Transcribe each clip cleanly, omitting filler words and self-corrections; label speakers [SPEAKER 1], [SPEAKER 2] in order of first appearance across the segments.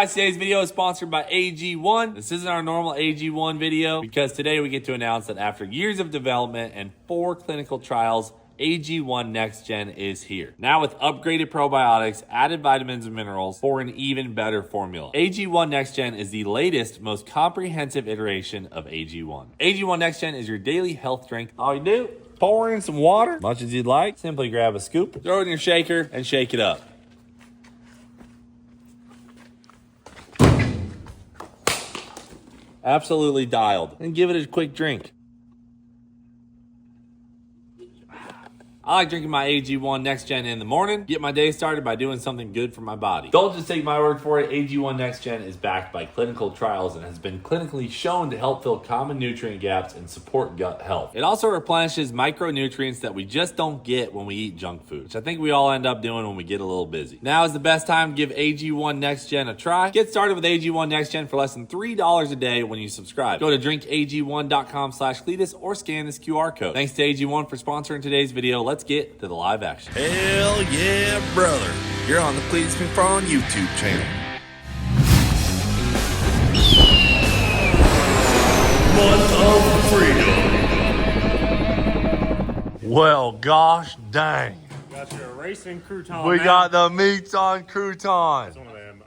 [SPEAKER 1] guys, today's video is sponsored by AG1. This isn't our normal AG1 video because today we get to announce that after years of development and 4 clinical trials, AG1 Next Gen is here. Now with upgraded probiotics, added vitamins and minerals for an even better formula. AG1 Next Gen is the latest, most comprehensive iteration of AG1. AG1 Next Gen is your daily health drink. All you do, pour in some water, much as you'd like. Simply grab a scoop, throw it in your shaker, and shake it up. Absolutely dialed. And give it a quick drink. I like drinking my AG1 Next Gen in the morning. Get my day started by doing something good for my body. Don't just take my word for it. AG1 Next Gen is backed by clinical trials and has been clinically shown to help fill common nutrient gaps and support gut health. It also replenishes micronutrients that we just don't get when we eat junk food, which I think we all end up doing when we get a little busy. Now is the best time to give AG1 Next Gen a try. Get started with AG1 Next Gen for less than $3 a day when you subscribe. Go to drinkag1.com/Cleetus or scan this QR code. Thanks to AG1 for sponsoring today's video. Let's get to the live action.
[SPEAKER 2] Hell yeah, brother. You're on the Cleetus McFarland YouTube channel. Month of Freedom. Well, gosh dang.
[SPEAKER 3] Got your racing crouton.
[SPEAKER 2] We
[SPEAKER 3] now.
[SPEAKER 2] got the meats on crouton.
[SPEAKER 3] It's one of them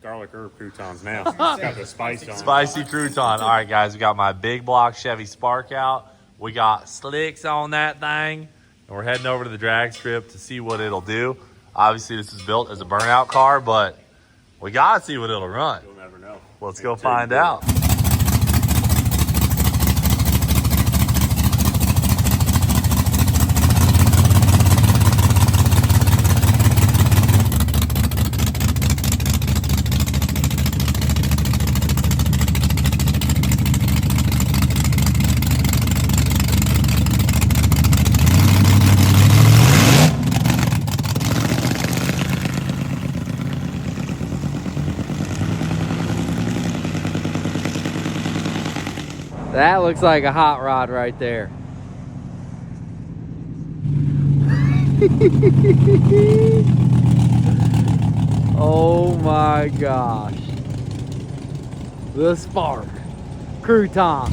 [SPEAKER 3] garlic herb croutons now. It's got the spice on it.
[SPEAKER 2] Spicy crouton. All right, guys, we got my big block Chevy Spark out. We got slicks on that thing. And we're heading over to the drag strip to see what it'll do. Obviously, this is built as a burnout car, but we gotta see what it'll run.
[SPEAKER 3] You'll never know.
[SPEAKER 2] Let's go find out.
[SPEAKER 4] That looks like a hot rod right there. Oh my gosh. The Spark Crouton.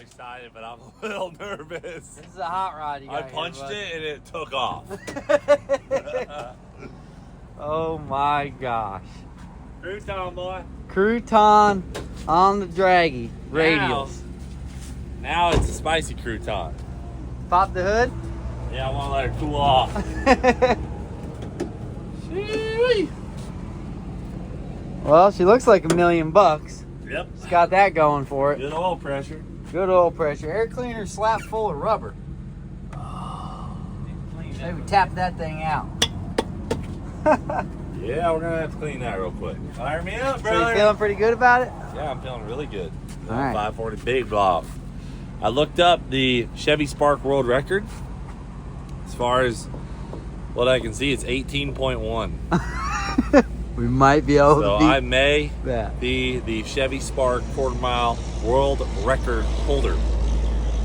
[SPEAKER 2] Excited, but I'm a little nervous.
[SPEAKER 4] This is a hot rod you got.
[SPEAKER 2] I punched it and it took off.
[SPEAKER 4] Oh my gosh.
[SPEAKER 3] Crouton, boy.
[SPEAKER 4] Crouton on the draggy radials.
[SPEAKER 1] Now it's a spicy crouton.
[SPEAKER 4] Pop the hood.
[SPEAKER 1] Yeah, I want to let her cool off.
[SPEAKER 4] Well, she looks like $1 million.
[SPEAKER 1] Yep.
[SPEAKER 4] It's got that going for it.
[SPEAKER 1] Good oil pressure.
[SPEAKER 4] Good oil pressure. Air cleaner slap full of rubber. Maybe tap that thing out.
[SPEAKER 1] Yeah, we're gonna have to clean that real quick. Fire me up,
[SPEAKER 4] So
[SPEAKER 1] brother.
[SPEAKER 4] you feeling pretty good about it?
[SPEAKER 1] Yeah, I'm feeling really good.
[SPEAKER 4] All right.
[SPEAKER 1] 540 big block. I looked up the Chevy Spark world record. As far as what I can see, it's 18.1.
[SPEAKER 4] We might be able
[SPEAKER 1] So
[SPEAKER 4] to beat
[SPEAKER 1] I may
[SPEAKER 4] that.
[SPEAKER 1] be the Chevy Spark quarter-mile world record holder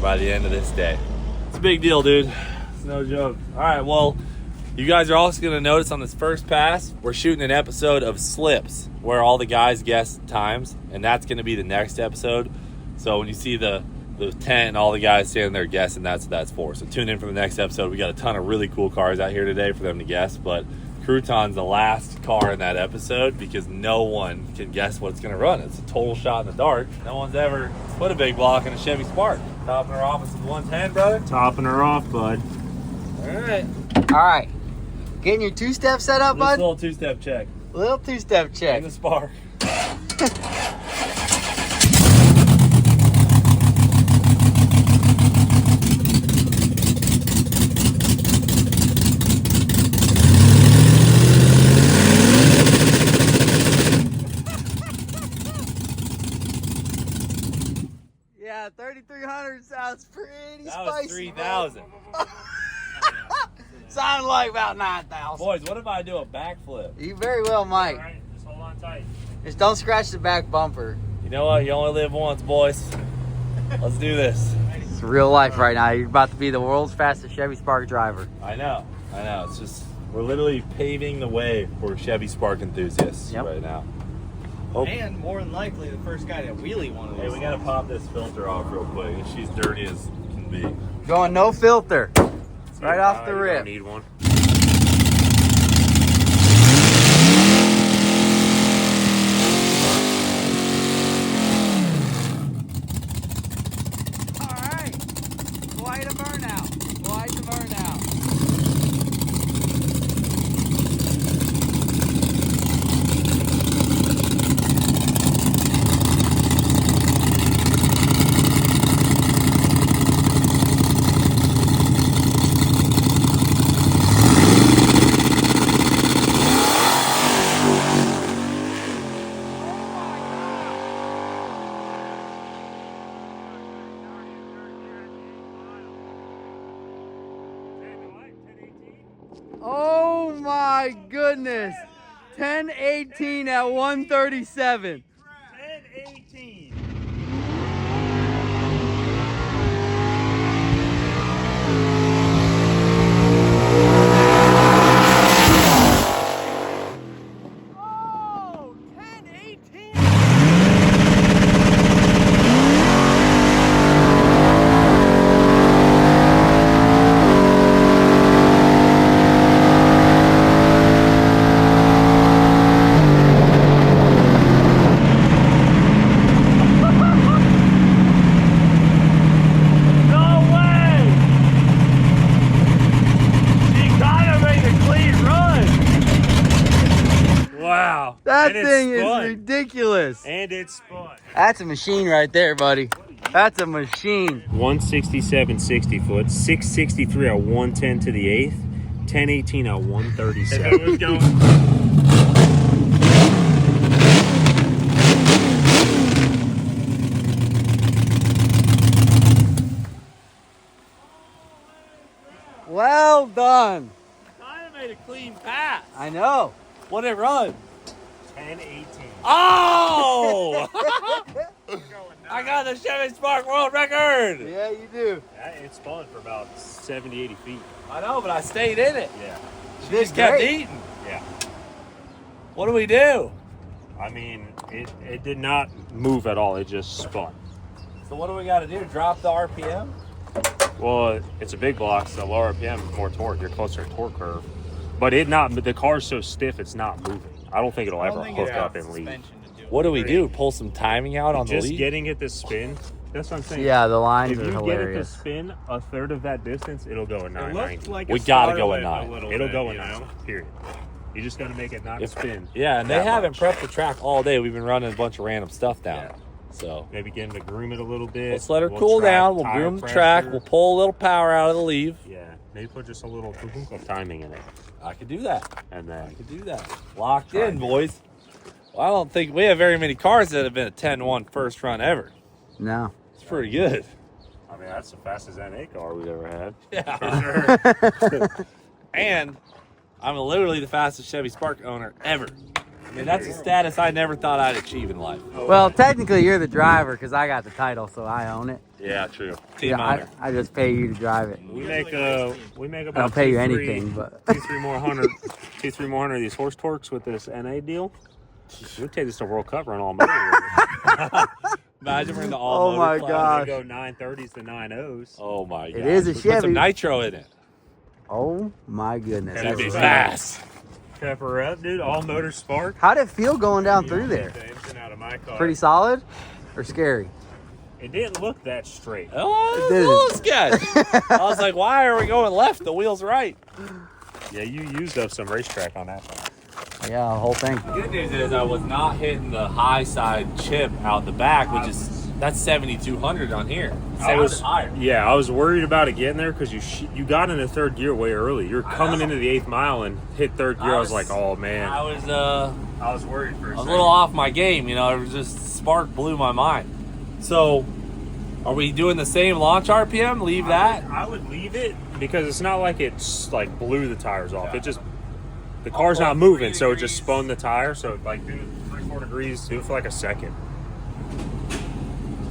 [SPEAKER 1] by the end of this day. It's a big deal, dude. It's no joke. All right, well, you guys are also going to notice on this first pass, we're shooting an episode of Slips where all the guys guess times, and that's going to be the next episode. So when you see the tent and all the guys standing there guessing, that's what that's for. So tune in for the next episode. We got a ton of really cool cars out here today for them to guess, but Crouton's the last car in that episode because no one can guess what it's going to run. It's a total shot in the dark. No one's ever put a big block in a Chevy Spark. Topping her off with some 110, brother.
[SPEAKER 3] Topping her off, bud.
[SPEAKER 1] All right.
[SPEAKER 4] All right. Getting your two-step set up,
[SPEAKER 1] This
[SPEAKER 4] bud?
[SPEAKER 1] little two-step check.
[SPEAKER 4] Little two-step check.
[SPEAKER 1] In the Spark.
[SPEAKER 4] Yeah, 3,300 sounds pretty
[SPEAKER 1] That
[SPEAKER 4] spicy.
[SPEAKER 1] was 3,000.
[SPEAKER 4] Sounded like about 9,000.
[SPEAKER 1] Boys, what if I do a backflip?
[SPEAKER 4] You very well
[SPEAKER 3] All
[SPEAKER 4] might.
[SPEAKER 3] right, just hold on tight.
[SPEAKER 4] Just don't scratch the back bumper.
[SPEAKER 1] You know what? You only live once, boys. Let's do this.
[SPEAKER 4] It's real life right now. You're about to be the world's fastest Chevy Spark driver.
[SPEAKER 1] I know. It's just, we're literally paving the way for Chevy Spark enthusiasts right now.
[SPEAKER 5] And more than likely, the first guy to wheelie one of those.
[SPEAKER 1] Hey, we gotta pop this filter off real quick. She's dirty as can be.
[SPEAKER 4] Going no filter. Right off the
[SPEAKER 3] You
[SPEAKER 4] rip.
[SPEAKER 3] don't need one.
[SPEAKER 4] Alright. Quite a burnout. Quite a burnout. Oh my goodness. 1018 at 137.
[SPEAKER 3] 1018.
[SPEAKER 4] Oh, 1018.
[SPEAKER 3] Wow.
[SPEAKER 4] That
[SPEAKER 3] And it
[SPEAKER 4] thing is
[SPEAKER 3] spun.
[SPEAKER 4] ridiculous.
[SPEAKER 3] And it spun.
[SPEAKER 4] That's a machine right there, buddy. That's a machine.
[SPEAKER 3] 167 60 foot, 663 at 110 to the 8th, 1018 at 137. If it was going.
[SPEAKER 4] Well done.
[SPEAKER 1] Kind of made a clean pass.
[SPEAKER 4] I know.
[SPEAKER 1] What did it run?
[SPEAKER 3] 1018.
[SPEAKER 1] Oh! I got the Chevy Spark world record.
[SPEAKER 4] Yeah, you do.
[SPEAKER 3] Yeah, it spun for about 70, 80 feet.
[SPEAKER 1] I know, but I stayed in it.
[SPEAKER 3] Yeah.
[SPEAKER 1] She just kept eating.
[SPEAKER 3] Yeah.
[SPEAKER 1] What do we do?
[SPEAKER 3] I mean, it did not move at all. It just spun.
[SPEAKER 1] So what do we got to do? Drop the RPM?
[SPEAKER 3] Well, it's a big block, so lower RPM, more torque. You're closer to torque curve. But the car's so stiff, it's not moving. I don't think it'll ever hook up and leave.
[SPEAKER 1] What do we do? Pull some timing out on the
[SPEAKER 3] Just
[SPEAKER 1] lead?
[SPEAKER 3] getting it to spin. That's what I'm saying.
[SPEAKER 4] Yeah, the lines
[SPEAKER 3] If
[SPEAKER 4] are
[SPEAKER 3] you get it to
[SPEAKER 4] hilarious.
[SPEAKER 3] spin a third of that distance, it'll go at 990.
[SPEAKER 1] We gotta go at 9.
[SPEAKER 3] It'll go at 9. Period. You just gotta make it not spin.
[SPEAKER 1] Yeah, and they
[SPEAKER 3] that
[SPEAKER 1] haven't
[SPEAKER 3] much.
[SPEAKER 1] prepped the track all day. We've been running a bunch of random stuff down.
[SPEAKER 3] Yeah.
[SPEAKER 1] So
[SPEAKER 3] Maybe get him to groom it a little bit.
[SPEAKER 1] let's let her
[SPEAKER 3] We'll
[SPEAKER 1] cool
[SPEAKER 3] track
[SPEAKER 1] down. We'll
[SPEAKER 3] tire
[SPEAKER 1] groom the
[SPEAKER 3] pressure.
[SPEAKER 1] track. We'll pull a little power out of the leaf.
[SPEAKER 3] Yeah, maybe put just a little of timing in it,
[SPEAKER 1] I could do that.
[SPEAKER 3] and then
[SPEAKER 1] I could do that. Locked in, boys. Well, I don't think we have very many cars that have been a 10-1 first run ever.
[SPEAKER 4] No.
[SPEAKER 1] It's pretty good.
[SPEAKER 3] I mean that's the fastest NA car we've ever had.
[SPEAKER 1] Yeah.
[SPEAKER 3] For sure.
[SPEAKER 1] And I'm literally the fastest Chevy Spark owner ever. I mean, that's a status I never thought I'd achieve in life.
[SPEAKER 4] Well, technically you're the driver because I got the title, so I own it.
[SPEAKER 1] Yeah, true. Team
[SPEAKER 4] Yeah,
[SPEAKER 1] owner.
[SPEAKER 4] I just pay you to drive it.
[SPEAKER 3] We make about
[SPEAKER 4] I don't pay you
[SPEAKER 3] 2-3
[SPEAKER 4] anything, but
[SPEAKER 3] 2-3 more hundred of these horse torques with this NA deal. We take this to World Cup run all motor.
[SPEAKER 1] Imagine we're in the all
[SPEAKER 4] Oh my
[SPEAKER 1] motor class.
[SPEAKER 4] gosh.
[SPEAKER 3] Go 930s to 90s.
[SPEAKER 1] Oh my god.
[SPEAKER 4] It is a
[SPEAKER 1] We put some
[SPEAKER 4] Chevy.
[SPEAKER 1] nitro in it.
[SPEAKER 4] oh my goodness.
[SPEAKER 3] That'd
[SPEAKER 1] It'd
[SPEAKER 3] be
[SPEAKER 1] be
[SPEAKER 3] fast.
[SPEAKER 1] fast.
[SPEAKER 3] Pepper up, dude. All motor spark.
[SPEAKER 4] How'd it feel going down through there?
[SPEAKER 3] The engine out of my car.
[SPEAKER 4] Pretty solid or scary?
[SPEAKER 3] It didn't look that straight.
[SPEAKER 1] Oh,
[SPEAKER 4] It
[SPEAKER 1] it's a
[SPEAKER 4] didn't.
[SPEAKER 1] little sketch. I was like, why are we going left? The wheel's right.
[SPEAKER 3] Yeah, you used up some racetrack on that thing.
[SPEAKER 4] Yeah, the whole thing.
[SPEAKER 1] The good news is I was not hitting the high side chip out the back, which is that's 7,200 on here.
[SPEAKER 3] I was
[SPEAKER 1] higher.
[SPEAKER 3] Yeah, I was worried about it getting there because you got into third gear way early. You're coming into the 8th mile and hit third gear. I was like, oh man.
[SPEAKER 1] I was
[SPEAKER 3] worried for a
[SPEAKER 1] a little off my game, you know. It was just spark blew my mind. So, are we doing the same launch RPM? Leave that.
[SPEAKER 3] I would leave it because it's not like it's like blew the tires off. It just the car's not moving, so it just spun the tire. So like do the 4 degrees. Do it for like a second.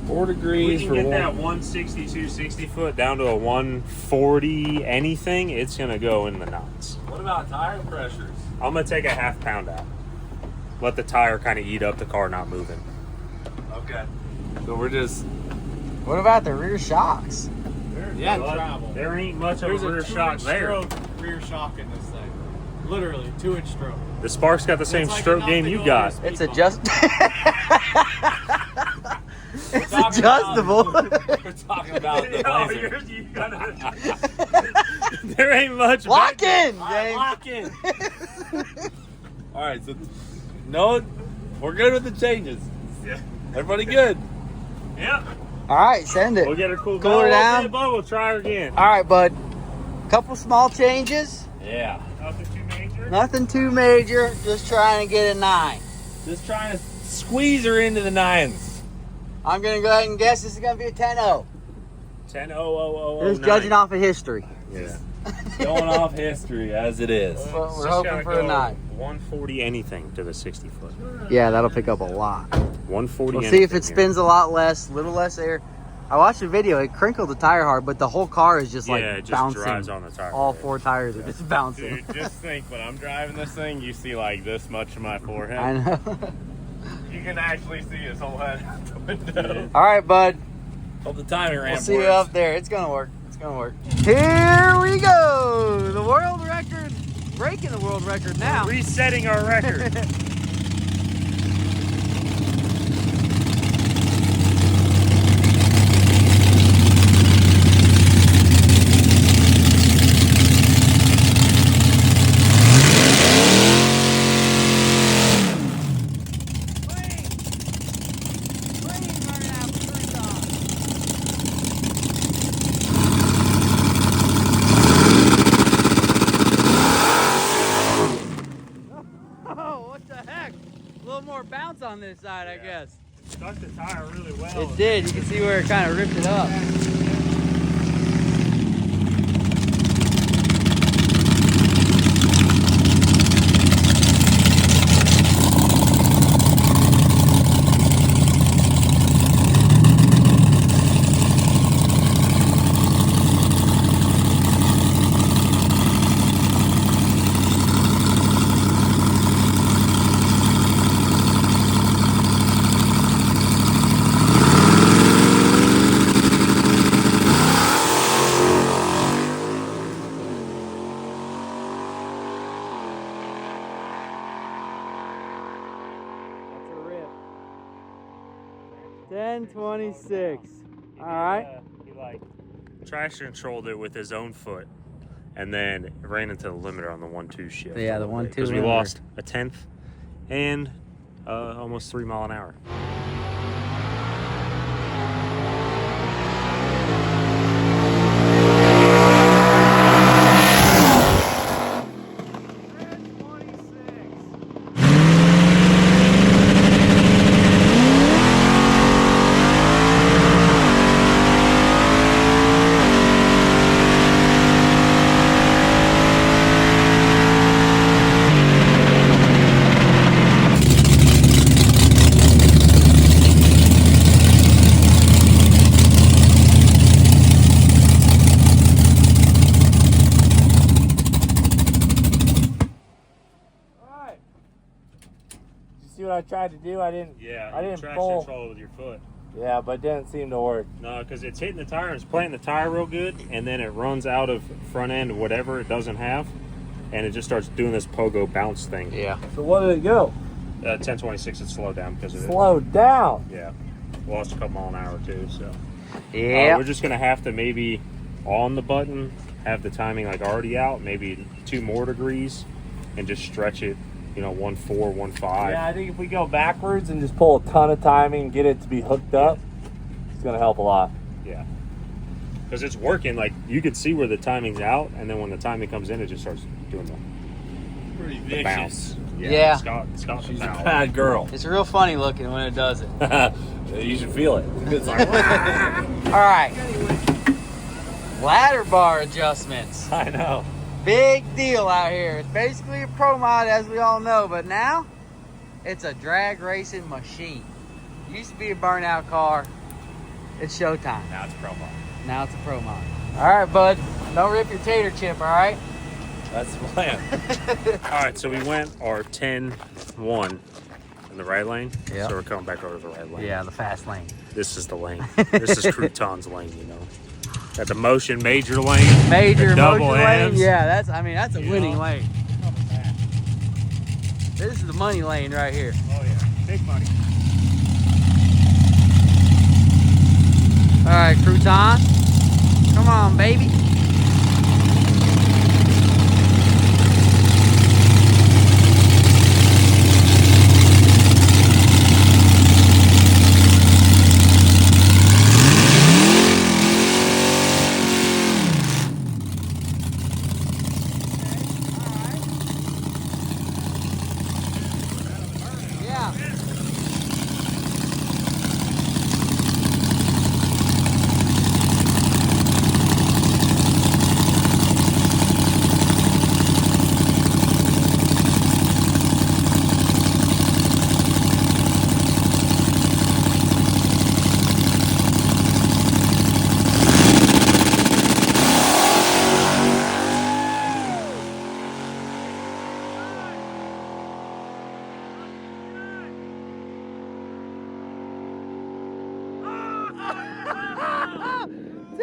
[SPEAKER 1] 4
[SPEAKER 3] We
[SPEAKER 1] degrees
[SPEAKER 3] can
[SPEAKER 1] for
[SPEAKER 3] get
[SPEAKER 1] one.
[SPEAKER 3] that 162 60 foot down to a 140 anything. It's gonna go in the knots.
[SPEAKER 1] What about tire pressures?
[SPEAKER 3] I'm gonna take a half pound out. Let the tire kind of eat up the car not moving.
[SPEAKER 1] Okay. So we're just
[SPEAKER 4] What about the rear shocks?
[SPEAKER 5] Yeah,
[SPEAKER 3] But
[SPEAKER 5] travel.
[SPEAKER 3] there ain't much of
[SPEAKER 5] There's
[SPEAKER 3] a rear
[SPEAKER 5] a
[SPEAKER 3] shock
[SPEAKER 5] 2-inch
[SPEAKER 3] there.
[SPEAKER 5] stroke rear shock in this thing. Literally 2-inch stroke.
[SPEAKER 3] The Spark's got the same
[SPEAKER 5] It's like
[SPEAKER 3] stroke
[SPEAKER 5] enough
[SPEAKER 3] game
[SPEAKER 5] to
[SPEAKER 3] you
[SPEAKER 5] go
[SPEAKER 3] got.
[SPEAKER 5] over
[SPEAKER 4] It's
[SPEAKER 5] speed
[SPEAKER 4] adjust. It's adjustable.
[SPEAKER 1] We're talking about the Blazer.
[SPEAKER 3] There ain't much.
[SPEAKER 4] Lock
[SPEAKER 3] back-
[SPEAKER 4] in,
[SPEAKER 1] All right,
[SPEAKER 4] James.
[SPEAKER 1] lock in. All right, so no, we're good with the changes.
[SPEAKER 3] Yeah.
[SPEAKER 1] Everybody good?
[SPEAKER 3] Yep.
[SPEAKER 4] All right, send it.
[SPEAKER 3] We'll get her cool
[SPEAKER 4] Cool her down.
[SPEAKER 3] But we'll try her again.
[SPEAKER 4] All right, bud. Couple small changes.
[SPEAKER 1] Yeah.
[SPEAKER 3] Nothing too major.
[SPEAKER 4] Nothing too major. Just trying to get a 9.
[SPEAKER 1] Just trying to squeeze her into the 9s.
[SPEAKER 4] I'm gonna go ahead and guess this is gonna be a 10-0.
[SPEAKER 3] 10-0-0-0-0-9.
[SPEAKER 4] Just judging off of history.
[SPEAKER 3] Yeah.
[SPEAKER 1] Going off history as it is.
[SPEAKER 4] But we're
[SPEAKER 3] Just
[SPEAKER 4] hoping
[SPEAKER 3] gotta
[SPEAKER 4] for a
[SPEAKER 3] go
[SPEAKER 4] 9.
[SPEAKER 3] 140 anything to the 60 foot.
[SPEAKER 4] Yeah, that'll pick up a lot.
[SPEAKER 3] 140
[SPEAKER 4] We'll
[SPEAKER 3] anything.
[SPEAKER 4] see if it spins a lot less, little less air. I watched the video. It crinkled the tire hard, but the whole car is just like
[SPEAKER 3] Yeah, it just
[SPEAKER 4] bouncing.
[SPEAKER 3] drives on the tire.
[SPEAKER 4] All 4 tires are just bouncing.
[SPEAKER 6] Dude, just think when I'm driving this thing, you see like this much of my forehead.
[SPEAKER 4] I know.
[SPEAKER 6] You can actually see his whole head out the window.
[SPEAKER 4] All right, bud.
[SPEAKER 1] Hope the timing ramp
[SPEAKER 4] We'll see you
[SPEAKER 1] works.
[SPEAKER 4] up there. It's gonna work. It's gonna work. Here we go. The world record. Breaking the world record now.
[SPEAKER 3] Resetting our record.
[SPEAKER 4] Oh, what the heck? A little more bounce on this side, I guess.
[SPEAKER 3] Stuck the tire really well.
[SPEAKER 4] It did. You can see where it kind of ripped it up. That's a rip. 1026. All right.
[SPEAKER 3] He like traction controlled it with his own foot, and then ran into the limiter on the 1-2 shift.
[SPEAKER 4] Yeah, the 1-2
[SPEAKER 3] Because we
[SPEAKER 4] limiter.
[SPEAKER 3] lost a tenth and almost 3 mile an hour.
[SPEAKER 1] See what I tried to do? I didn't.
[SPEAKER 3] Yeah,
[SPEAKER 1] I didn't
[SPEAKER 3] traction
[SPEAKER 1] pull.
[SPEAKER 3] control with your foot.
[SPEAKER 1] Yeah, but it didn't seem to work.
[SPEAKER 3] No, because it's hitting the tire and it's planting the tire real good, and then it runs out of front end whatever it doesn't have, and it just starts doing this pogo bounce thing.
[SPEAKER 4] Yeah.
[SPEAKER 1] So what did it go?
[SPEAKER 3] 1026 it slowed down because of it.
[SPEAKER 1] Slowed down.
[SPEAKER 3] Yeah, lost a couple mile an hour too. So
[SPEAKER 4] Yeah.
[SPEAKER 3] we're just gonna have to maybe on the button have the timing like already out, maybe 2 more degrees, and just stretch it. 1.4, 1.5.
[SPEAKER 1] Yeah, I think if we go backwards and just pull a ton of timing and get it to be hooked up, it's gonna help a lot.
[SPEAKER 3] Yeah. Because it's working. Like you could see where the timing's out, and then when the timing comes in, it just starts doing
[SPEAKER 1] Pretty
[SPEAKER 3] the bounce.
[SPEAKER 4] Yeah.
[SPEAKER 3] It's got
[SPEAKER 1] She's
[SPEAKER 3] the
[SPEAKER 1] a
[SPEAKER 3] power.
[SPEAKER 1] bad girl.
[SPEAKER 4] It's real funny looking when it does it.
[SPEAKER 1] You should feel it. It's like,
[SPEAKER 4] All right. Ladder bar adjustments.
[SPEAKER 1] I know.
[SPEAKER 4] Big deal out here. It's basically a pro mod, as we all know, but now It's a drag racing machine. Used to be a burnout car. It's showtime.
[SPEAKER 3] Now it's pro mod.
[SPEAKER 4] Now it's a pro mod. All right, bud. Don't rip your tater chip, all right?
[SPEAKER 1] That's the plan.
[SPEAKER 3] All right, so we went our 10-1 in the right lane.
[SPEAKER 4] Yeah.
[SPEAKER 3] So we're coming back over to the right lane.
[SPEAKER 4] Yeah, the fast lane.
[SPEAKER 3] This is the lane. This is Crouton's lane, you know. Got the motion major lane.
[SPEAKER 4] Major
[SPEAKER 3] the double
[SPEAKER 4] motion lane.
[SPEAKER 3] M's.
[SPEAKER 4] Yeah, that's a winning
[SPEAKER 3] know?
[SPEAKER 4] lane. This is the money lane right here.
[SPEAKER 3] Oh, yeah. Big money.
[SPEAKER 4] All right, Crouton. Come on, baby. Yeah.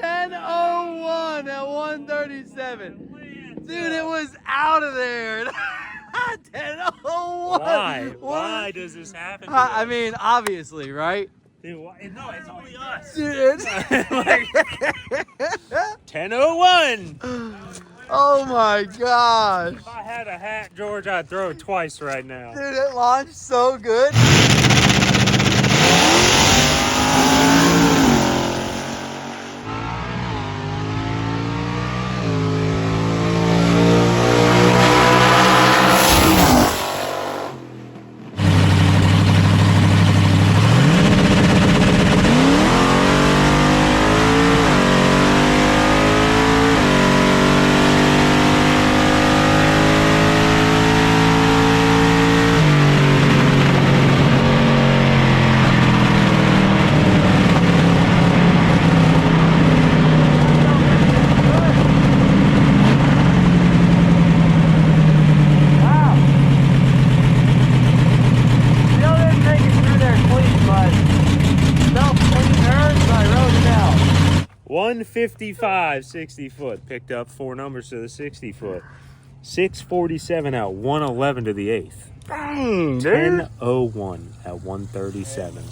[SPEAKER 4] At 137. Dude, it was out of there. 10:01.
[SPEAKER 3] Why does this happen? To
[SPEAKER 4] I
[SPEAKER 3] us?
[SPEAKER 4] mean, obviously, right?
[SPEAKER 3] Dude, why? No, it's only us.
[SPEAKER 4] Dude.
[SPEAKER 3] 10:01.
[SPEAKER 4] Oh my gosh.
[SPEAKER 3] If I had a hat, George, I'd throw it twice right now.
[SPEAKER 4] Dude, it launched so good. Still didn't make it through there clean, but felt cleaner, so I rode it out.
[SPEAKER 3] 155 60 foot. Picked up 4 numbers to the 60 foot. 647 out, 111 to the 8th.
[SPEAKER 4] Dang,
[SPEAKER 3] 10:01 at 137.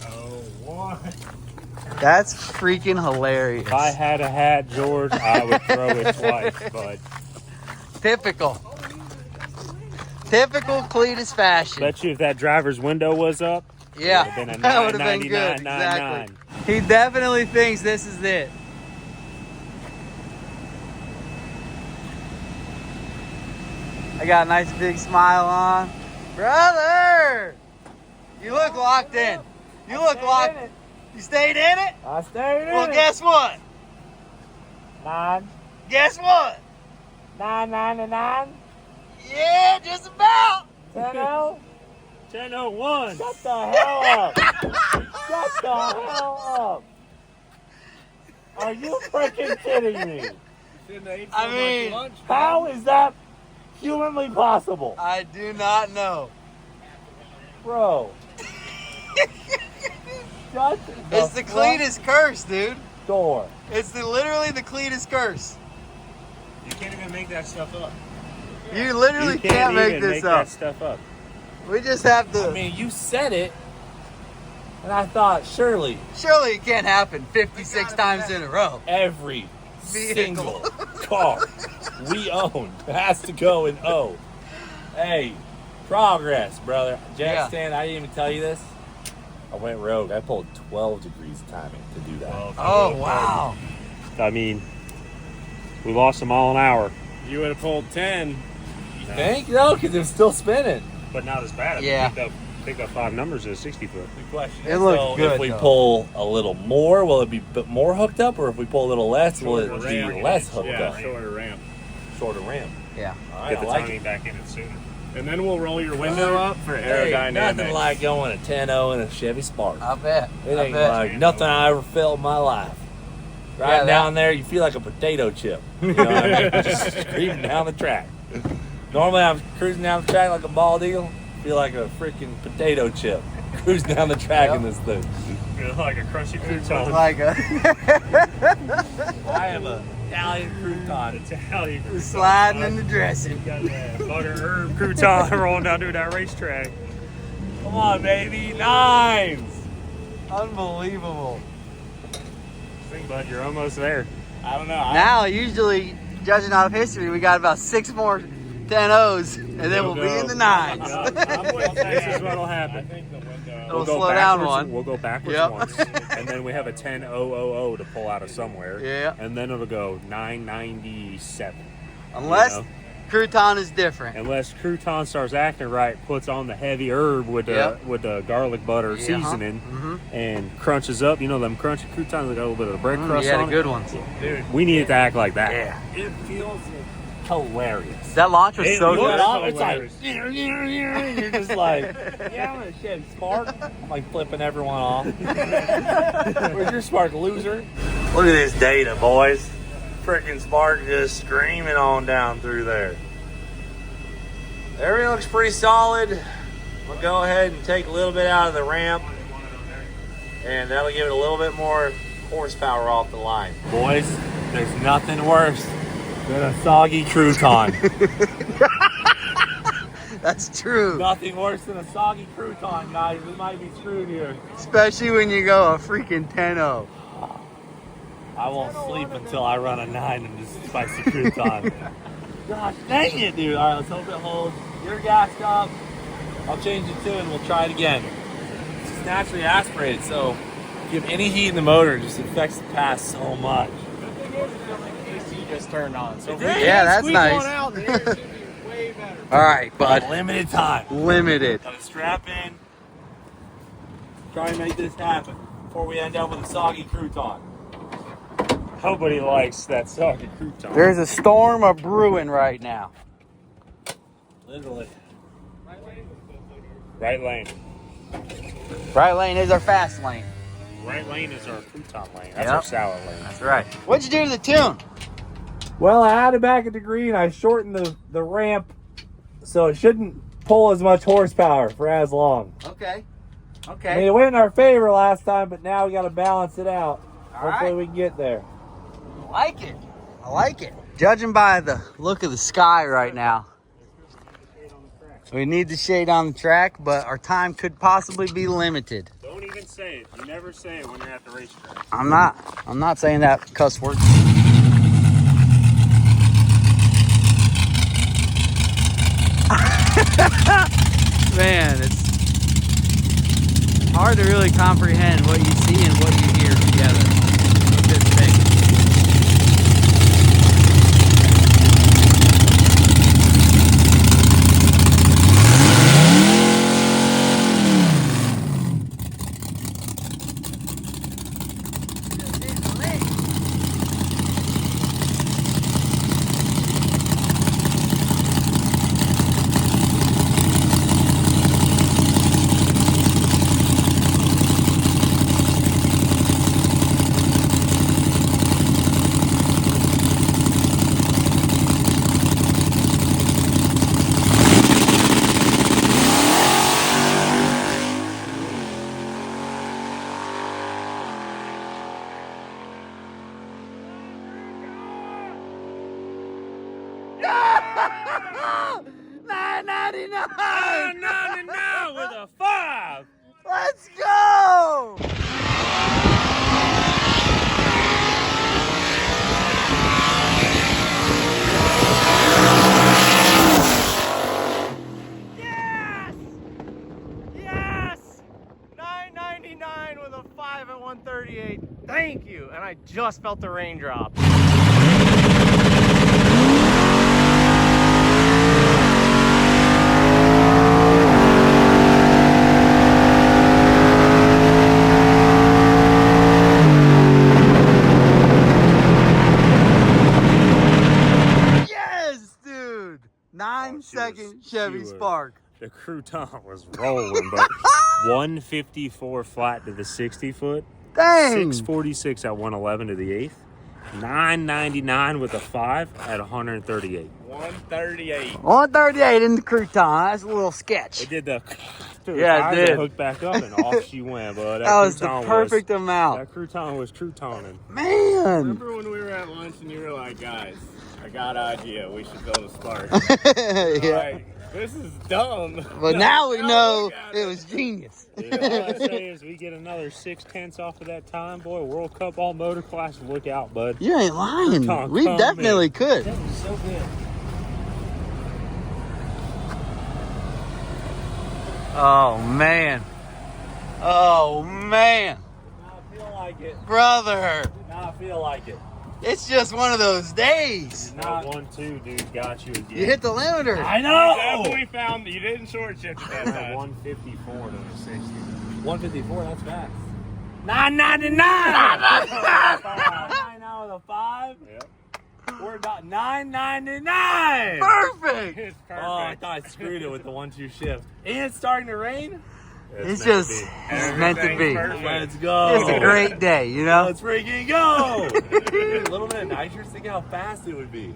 [SPEAKER 4] That's freaking hilarious.
[SPEAKER 3] If I had a hat, George, I would throw it twice, but
[SPEAKER 4] Typical. Typical Cleetus fashion.
[SPEAKER 3] bet you if that driver's window was up,
[SPEAKER 4] Yeah,
[SPEAKER 3] would've been a
[SPEAKER 4] that would have been good.
[SPEAKER 3] 999.99.
[SPEAKER 4] Exactly. He definitely thinks this is it. I got a nice big smile on. Brother! You look locked in. You look locked in. You stayed in it?
[SPEAKER 3] I stayed in
[SPEAKER 4] Well,
[SPEAKER 3] it.
[SPEAKER 4] guess what?
[SPEAKER 3] 9,
[SPEAKER 4] Guess what?
[SPEAKER 3] 999,
[SPEAKER 4] Yeah, just about.
[SPEAKER 3] 10-0, 10:01. Shut the hell up. Shut the hell up. Are you freaking kidding me?
[SPEAKER 4] I mean,
[SPEAKER 3] How is that humanly possible?
[SPEAKER 4] I do not know.
[SPEAKER 3] Bro. Shut
[SPEAKER 4] It's the Cleetus curse, dude.
[SPEAKER 3] door.
[SPEAKER 4] It's literally the Cleetus curse.
[SPEAKER 3] You can't even make that stuff up.
[SPEAKER 4] You literally can't make
[SPEAKER 3] even
[SPEAKER 4] this
[SPEAKER 3] make
[SPEAKER 4] up.
[SPEAKER 3] that stuff up.
[SPEAKER 4] We just have to.
[SPEAKER 1] I mean, you said it, and I thought surely
[SPEAKER 4] Surely it can't happen 56 times in a row.
[SPEAKER 1] every
[SPEAKER 4] Vehicle.
[SPEAKER 1] single car we own has to go in O. Hey, progress, brother. Jack
[SPEAKER 4] Yeah.
[SPEAKER 1] Stan, I didn't even tell you this. I went rogue. I pulled 12 degrees timing to do that.
[SPEAKER 4] Oh, wow.
[SPEAKER 3] I mean, we lost a mile an hour,
[SPEAKER 6] You would have pulled 10.
[SPEAKER 1] You think? No, because it was still spinning.
[SPEAKER 3] but not as bad.
[SPEAKER 4] Yeah.
[SPEAKER 3] Picked up 5 numbers at a 60 foot.
[SPEAKER 1] Good question.
[SPEAKER 4] It looks
[SPEAKER 1] so
[SPEAKER 4] good,
[SPEAKER 1] if we
[SPEAKER 4] though.
[SPEAKER 1] pull a little more, will it be more hooked up? Or if we pull a little less, will it be less hooked
[SPEAKER 6] Yeah,
[SPEAKER 1] up?
[SPEAKER 6] shorter ramp.
[SPEAKER 1] Shorter ramp.
[SPEAKER 4] Yeah.
[SPEAKER 1] All right,
[SPEAKER 3] Get
[SPEAKER 1] I
[SPEAKER 3] the
[SPEAKER 1] like
[SPEAKER 3] timing
[SPEAKER 1] it.
[SPEAKER 3] back in it sooner. And then we'll roll your window up for aerodynamics.
[SPEAKER 1] Nothing like going a 10-0 in a Chevy Spark.
[SPEAKER 4] I bet.
[SPEAKER 1] It
[SPEAKER 4] I
[SPEAKER 1] ain't
[SPEAKER 4] bet.
[SPEAKER 1] like nothing I ever felt in my life. Right down there, you feel like a potato chip. You know what I mean? Just screaming down the track. Normally, I'm cruising down the track like a bald eagle. I feel like a freaking potato chip cruising down the track in this thing.
[SPEAKER 3] You're like a crunchy crouton.
[SPEAKER 4] Like a
[SPEAKER 1] I am a Italian crouton.
[SPEAKER 3] Italian crouton.
[SPEAKER 4] sliding in the dressing.
[SPEAKER 3] Got that butter herb crouton rolling down to that racetrack.
[SPEAKER 1] Come on, baby. 9s.
[SPEAKER 4] Unbelievable.
[SPEAKER 3] Think, bud, you're almost there.
[SPEAKER 1] I don't know.
[SPEAKER 4] Now, usually, judging off history, we got about 6 more 10-0s, and then we'll be in the 9s.
[SPEAKER 3] This is what'll happen.
[SPEAKER 4] It'll slow down one.
[SPEAKER 3] We'll go backwards once, and then we have a 10-0-0-0 to pull out of somewhere.
[SPEAKER 4] Yeah.
[SPEAKER 3] And then it'll go 997.
[SPEAKER 4] Unless
[SPEAKER 3] you know?
[SPEAKER 4] Crouton is different.
[SPEAKER 3] Unless Crouton starts acting right, puts on the heavy herb with the garlic butter seasoning, and crunches up. You know them crunchy croutons that got a little bit of the bread crust
[SPEAKER 4] Yeah,
[SPEAKER 3] on
[SPEAKER 4] the good
[SPEAKER 3] it?
[SPEAKER 4] ones.
[SPEAKER 3] Dude, we need it to act like that.
[SPEAKER 4] Yeah.
[SPEAKER 1] It feels hilarious.
[SPEAKER 4] That launch was so good.
[SPEAKER 1] It's like, you're just like, yeah, I'm gonna Chevy Spark. I'm like flipping everyone off. Where's your Spark, loser? Look at this data, boys. Freaking Spark just screaming on down through there. Everything looks pretty solid. We'll go ahead and take a little bit out of the ramp, and that'll give it a little bit more horsepower off the line. Boys, there's nothing worse than a soggy crouton.
[SPEAKER 4] That's true.
[SPEAKER 1] Nothing worse than a soggy crouton, guys. We might be screwed here.
[SPEAKER 4] Especially when you go a freaking 10-0.
[SPEAKER 1] I won't sleep until I run a 9 in this spicy crouton. Gosh dang it, dude. All right, let's hope it holds. You're gassed up. I'll change it to and we'll try it again. It's just naturally aspirated, so if you have any heat in the motor, it just affects the pass so much.
[SPEAKER 5] The thing is, the AC just turned on. So
[SPEAKER 4] Yeah, that's nice.
[SPEAKER 5] one out, the air should be way better.
[SPEAKER 4] All right, bud.
[SPEAKER 1] Limited time.
[SPEAKER 4] Limited.
[SPEAKER 1] Gotta strap in. Try and make this happen before we end up with a soggy crouton.
[SPEAKER 3] Nobody likes that soggy crouton.
[SPEAKER 4] There's a storm of brewing right now.
[SPEAKER 1] Literally.
[SPEAKER 3] Right lane.
[SPEAKER 4] Right lane is our fast lane.
[SPEAKER 3] Right lane is our crouton lane. That's
[SPEAKER 4] Yep.
[SPEAKER 3] our salad lane.
[SPEAKER 4] That's right. What'd you do to the tune?
[SPEAKER 1] Well, I had it back at the green. I shortened the ramp so it shouldn't pull as much horsepower for as long.
[SPEAKER 4] Okay.
[SPEAKER 1] I mean,
[SPEAKER 4] Okay.
[SPEAKER 1] it went in our favor last time, but now we got to balance it out.
[SPEAKER 4] All
[SPEAKER 1] Hopefully
[SPEAKER 4] right.
[SPEAKER 1] we can get there.
[SPEAKER 4] I like it. I like it. Judging by the look of the sky right now, we need the shade on the track, but our time could possibly be limited.
[SPEAKER 3] Don't even say it. You never say it when you're at the racetrack.
[SPEAKER 4] I'm not saying that cuss word. Man, it's hard to really comprehend what you see and what you hear together. It's a good thing.
[SPEAKER 3] $9.99 with a 5.
[SPEAKER 4] Let's go!
[SPEAKER 5] Yes! Yes! $9.99 with a 5 at 138. Thank you. And I just felt the raindrop.
[SPEAKER 4] Yes, dude! 9 second Chevy
[SPEAKER 3] was-
[SPEAKER 4] Spark.
[SPEAKER 3] The Crouton was rolling, but 154 flat to the 60 foot,
[SPEAKER 4] Dang.
[SPEAKER 3] 646 at 111 to the 8th, 999 with a 5 at 138.
[SPEAKER 6] 138.
[SPEAKER 4] 138 in the Crouton. That's a little sketch.
[SPEAKER 3] It did the
[SPEAKER 4] Yeah, it did.
[SPEAKER 3] Hooked back up and off she went. But
[SPEAKER 4] That was the
[SPEAKER 3] Crouton
[SPEAKER 4] perfect amount.
[SPEAKER 3] That Crouton was Croutoning.
[SPEAKER 4] Man.
[SPEAKER 6] Remember when we were at lunch and you were like, guys, I got an idea. We should build a Spark.
[SPEAKER 4] Yeah.
[SPEAKER 6] Like, this is dumb.
[SPEAKER 4] But now we know
[SPEAKER 6] look at
[SPEAKER 4] it was genius.
[SPEAKER 3] Dude, all I say is we get another 6/10 off of that time, boy. World Cup all motor class. Look out, bud.
[SPEAKER 4] You ain't lying.
[SPEAKER 3] Crouton,
[SPEAKER 4] We
[SPEAKER 3] come
[SPEAKER 4] definitely
[SPEAKER 3] in.
[SPEAKER 4] could.
[SPEAKER 3] That was so good.
[SPEAKER 4] Oh, man. Oh, man.
[SPEAKER 1] I feel like it.
[SPEAKER 4] Brother.
[SPEAKER 1] I feel like it.
[SPEAKER 4] It's just one of those days.
[SPEAKER 3] That 1-2, dude, got you again.
[SPEAKER 4] You hit the limiter.
[SPEAKER 1] I
[SPEAKER 6] You
[SPEAKER 1] know.
[SPEAKER 6] definitely found that you didn't short shift at that time.
[SPEAKER 3] 154 to the 60.
[SPEAKER 1] 154. That's fast. 999. 999 with a 5.
[SPEAKER 3] Yep.
[SPEAKER 1] We're about 999.
[SPEAKER 4] Perfect.
[SPEAKER 6] It's perfect.
[SPEAKER 1] Oh, I thought I screwed it with the 1-2 shift. And it's starting to rain.
[SPEAKER 4] It's
[SPEAKER 3] meant to
[SPEAKER 4] just
[SPEAKER 3] be.
[SPEAKER 4] it's meant to be.
[SPEAKER 6] Everything's
[SPEAKER 1] Let's go.
[SPEAKER 4] It's a great day, you know?
[SPEAKER 1] Let's freaking go. A little bit of nitrous. Think how fast it would be.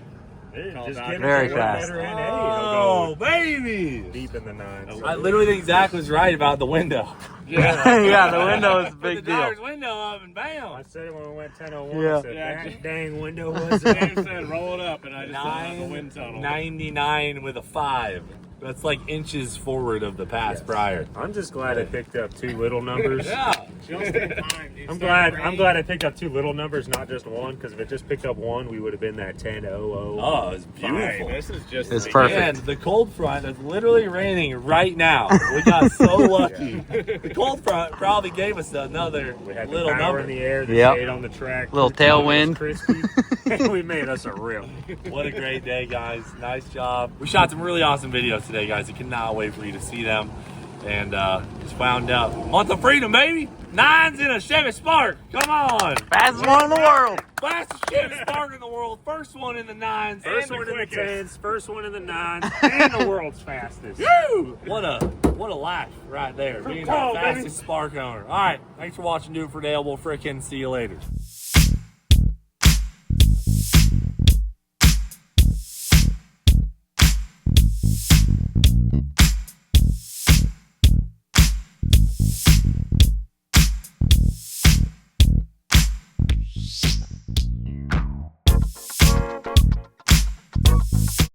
[SPEAKER 3] Dude,
[SPEAKER 6] Call
[SPEAKER 3] just
[SPEAKER 6] that
[SPEAKER 3] get
[SPEAKER 4] very
[SPEAKER 3] it
[SPEAKER 4] fast.
[SPEAKER 3] better in
[SPEAKER 1] Oh,
[SPEAKER 3] A,
[SPEAKER 1] baby.
[SPEAKER 3] deep in the 9s.
[SPEAKER 1] I literally think Zach was right about the window.
[SPEAKER 4] Yeah, the window is a
[SPEAKER 1] Put
[SPEAKER 4] big
[SPEAKER 1] the
[SPEAKER 4] deal.
[SPEAKER 1] driver's window up and
[SPEAKER 3] I
[SPEAKER 1] bam.
[SPEAKER 3] said it when we went 10:01.
[SPEAKER 4] Yeah.
[SPEAKER 3] I said,
[SPEAKER 6] Yeah,
[SPEAKER 3] that
[SPEAKER 6] just-
[SPEAKER 3] dang window was
[SPEAKER 6] Dave said roll it up, and I just saw the wind tunnel.
[SPEAKER 1] 999 with a 5. That's like inches forward of the pass prior.
[SPEAKER 3] I'm just glad I picked up 2 little numbers.
[SPEAKER 1] Yeah.
[SPEAKER 6] Just in time. You
[SPEAKER 3] I'm
[SPEAKER 6] started
[SPEAKER 3] glad
[SPEAKER 6] raining.
[SPEAKER 3] I picked up 2 little numbers, not just 1, because if it just picked up 1, we would have been that 10-0-0.
[SPEAKER 1] Oh, it's
[SPEAKER 6] Hey,
[SPEAKER 1] beautiful.
[SPEAKER 6] this is just
[SPEAKER 4] It's
[SPEAKER 6] the
[SPEAKER 4] perfect.
[SPEAKER 1] And the cold front is literally raining right now. We got so lucky. The cold front probably gave us another
[SPEAKER 3] We had
[SPEAKER 1] little
[SPEAKER 3] the power
[SPEAKER 1] number.
[SPEAKER 3] in the air, the
[SPEAKER 4] Yep.
[SPEAKER 3] shade on the track.
[SPEAKER 4] Little
[SPEAKER 3] Crouton was
[SPEAKER 4] tailwind.
[SPEAKER 3] crispy, and we made us a rip.
[SPEAKER 1] What a great day, guys. Nice job. We shot some really awesome videos today, guys. I cannot wait for you to see them. And just wound up. Month of freedom, baby. 9s in a Chevy Spark. Come on.
[SPEAKER 4] Fastest one in the world.
[SPEAKER 1] Fastest Chevy Spark in the world. First one in the 9s.
[SPEAKER 3] First
[SPEAKER 6] And
[SPEAKER 3] one
[SPEAKER 6] the
[SPEAKER 3] in the
[SPEAKER 6] quickest.
[SPEAKER 3] 10s, first one in the 9s, and the world's fastest.
[SPEAKER 1] Woo! What a life right there. Being the
[SPEAKER 3] Oh, baby.
[SPEAKER 1] fastest Spark owner. All right. Thanks for watching Dude for Dale. We'll frickin' see you later.